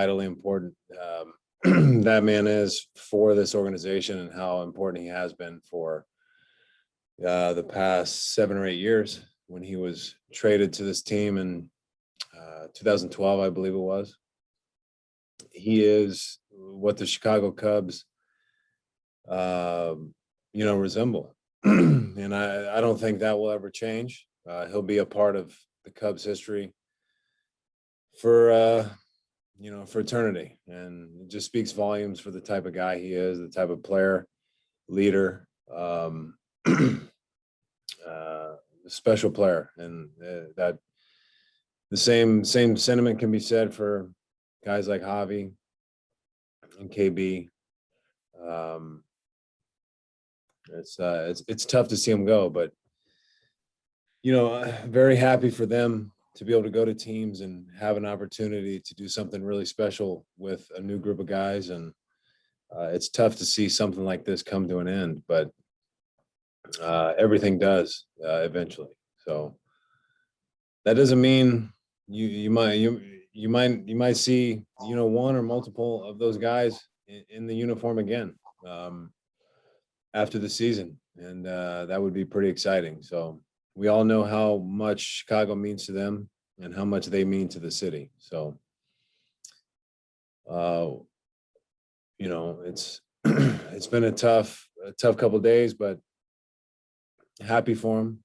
vitally important that man is for this organization and how important he has been for the past 7 or 8 years when he was traded to this team in 2012, I believe it was. He is what the Chicago Cubs, resemble. And I don't think that will ever change. He'll be a part of the Cubs history for eternity. And it just speaks volumes for the type of guy he is, the type of player, leader, special player. And that the same sentiment can be said for guys like Javi and KB. It's tough to see him go, but very happy for them to be able to go to teams and have an opportunity to do something really special with a new group of guys. And it's tough to see something like this come to an end, but everything does eventually. So that doesn't mean you might see one or multiple of those guys in the uniform again after the season, and that would be pretty exciting. So we all know how much Chicago means to them and how much they mean to the city. So it's it's been a tough couple of days, but happy for them.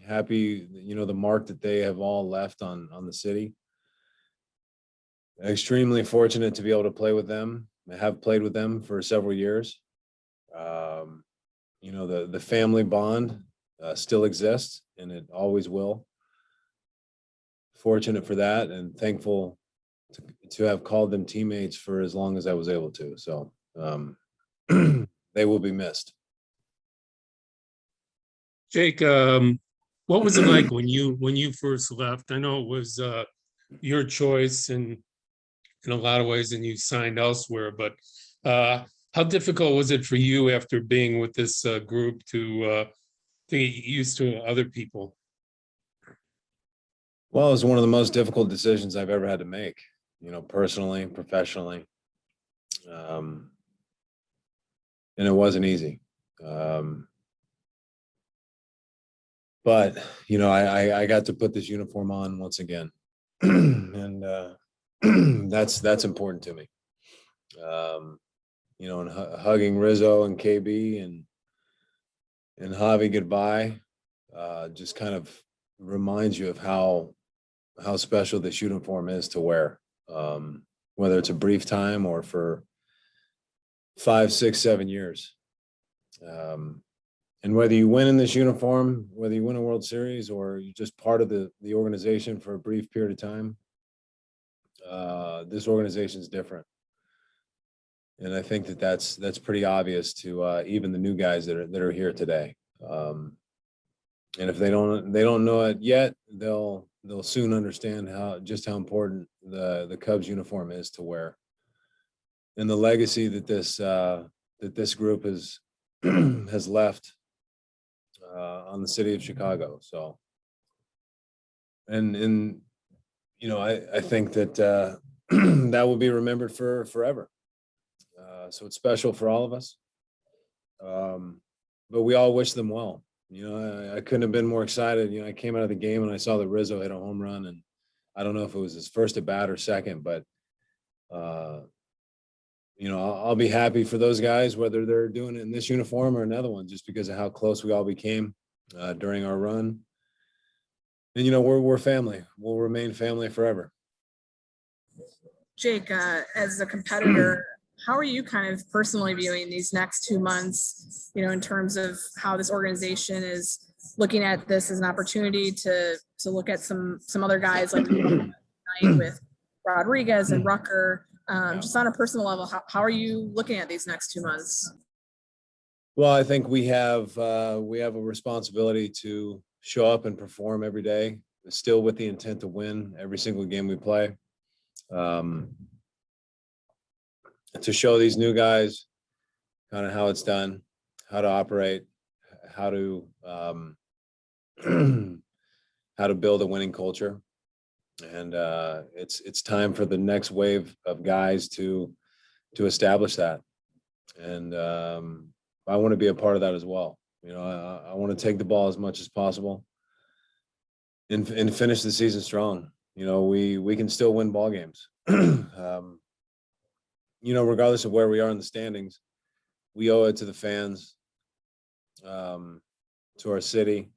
Happy, the mark that they have all left on the city. Extremely fortunate to be able to play with them. I have played with them for several years. The family bond still exists, and it always will. Fortunate for that, and thankful to have called them teammates for as long as I was able to. So they will be missed. Jake, what was it like when you first left? I know it was your choice in a lot of ways, and you signed elsewhere. But how difficult was it for you after being with this group to get used to other people? Well, it was one of the most difficult decisions I've ever had to make, personally, professionally. And it wasn't easy. But, I got to put this uniform on once again. And that's important to me. And hugging Rizzo and KB and Javi goodbye just kind of reminds you of how special this uniform is to wear, whether it's a brief time or for 5, 6, 7 years. And whether you win in this uniform, whether you win a World Series or you're just part of the organization for a brief period of time, this organization is different. And I think that's pretty obvious to even the new guys that are here today. And if they don't know it yet, they'll soon understand how important the Cubs uniform is to wear, and the legacy that this group has left on the city of Chicago. So, and I think that that will be remembered for forever. So it's special for all of us. But we all wish them well. I couldn't have been more excited. I came out of the game and I saw that Rizzo hit a home run, and I don't know if it was his first at bat or second, but I'll be happy for those guys, whether they're doing it in this uniform or another one, just because of how close we all became during our run. And we're family. We'll remain family forever. Jake, as a competitor, how are you kind of personally viewing these next 2 months, in terms of how this organization is looking at this as an opportunity to look at some other guys like with Rodriguez and Rucker, just on a personal level, how are you looking at these next 2 months? Well, I think we have a responsibility to show up and perform every day, still with the intent to win every single game we play. To show these new guys kind of how it's done, how to operate, how to build a winning culture. And it's time for the next wave of guys to establish that. And I want to be a part of that as well. You know, I want to take the ball as much as possible and finish the season strong. You know, we can still win ball games. You know, regardless of where we are in the standings, we owe it to the fans, to our city,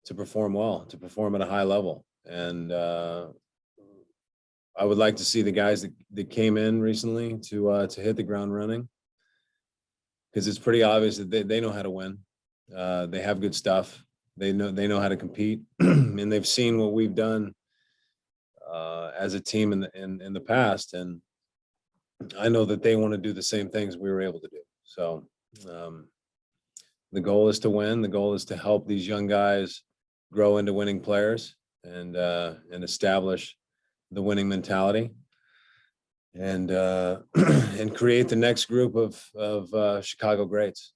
to perform well, to perform at a high level. And I would like to see the guys that came in recently to hit the ground running, because it's pretty obvious that they know how to win. They have good stuff. They know how to compete, and they've seen what we've done as a team in the past. And I know that they want to do the same things we were able to do. So the goal is to win. The goal is to help these young guys grow into winning players and establish the winning mentality, and and create the next group of Chicago greats.